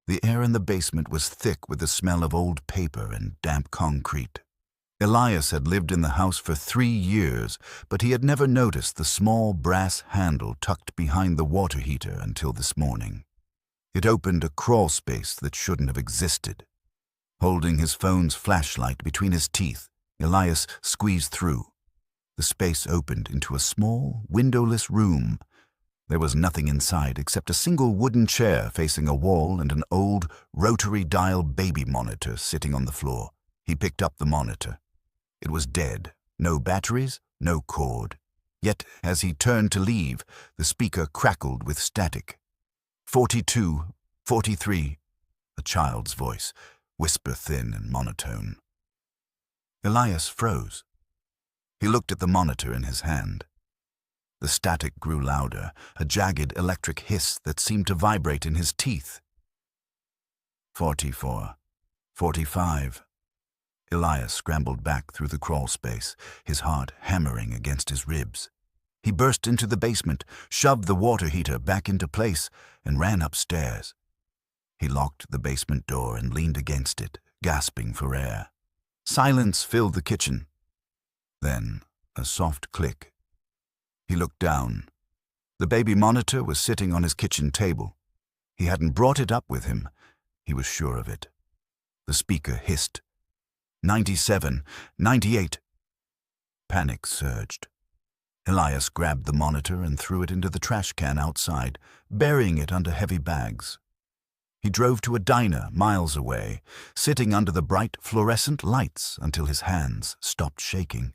The air in the basement was thick with the smell of old paper and damp concrete. Elias had lived in the house for 3 years, but he had never noticed the small brass handle tucked behind the water heater until this morning. It opened a crawl space that shouldn't have existed. Holding his phone's flashlight between his teeth, Elias squeezed through. The space opened into a small, windowless room. There was nothing inside except a single wooden chair facing a wall and an old, rotary-dial baby monitor sitting on the floor. He picked up the monitor. It was dead. No batteries, no cord. Yet, as he turned to leave, the speaker crackled with static. 42, 43, a child's voice, whisper-thin and monotone. Elias froze. He looked at the monitor in his hand. The static grew louder, a jagged electric hiss that seemed to vibrate in his teeth. 44, 45. Elias scrambled back through the crawl space, his heart hammering against his ribs. He burst into the basement, shoved the water heater back into place, and ran upstairs. He locked the basement door and leaned against it, gasping for air. Silence filled the kitchen. Then, a soft click. He looked down. The baby monitor was sitting on his kitchen table. He hadn't brought it up with him. He was sure of it. The speaker hissed. 97, 98. Panic surged. Elias grabbed the monitor and threw it into the trash can outside, burying it under heavy bags. He drove to a diner miles away, sitting under the bright fluorescent lights until his hands stopped shaking.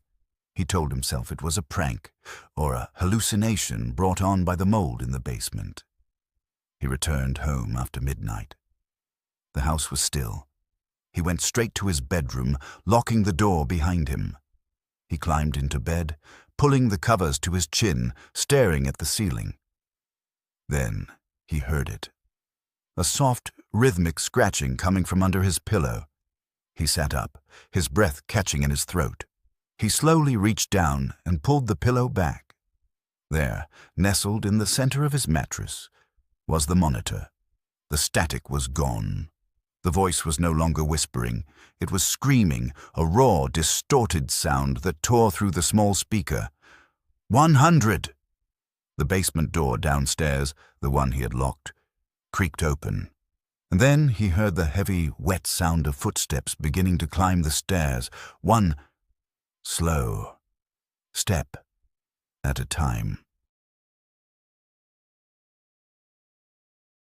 He told himself it was a prank or a hallucination brought on by the mold in the basement. He returned home after midnight. The house was still. He went straight to his bedroom, locking the door behind him. He climbed into bed, pulling the covers to his chin, staring at the ceiling. Then he heard it. A soft, rhythmic scratching coming from under his pillow. He sat up, his breath catching in his throat. He slowly reached down and pulled the pillow back. There, nestled in the center of his mattress, was the monitor. The static was gone. The voice was no longer whispering. It was screaming, a raw, distorted sound that tore through the small speaker. 100! The basement door downstairs, the one he had locked, creaked open. And then he heard the heavy, wet sound of footsteps beginning to climb the stairs, one slow step at a time.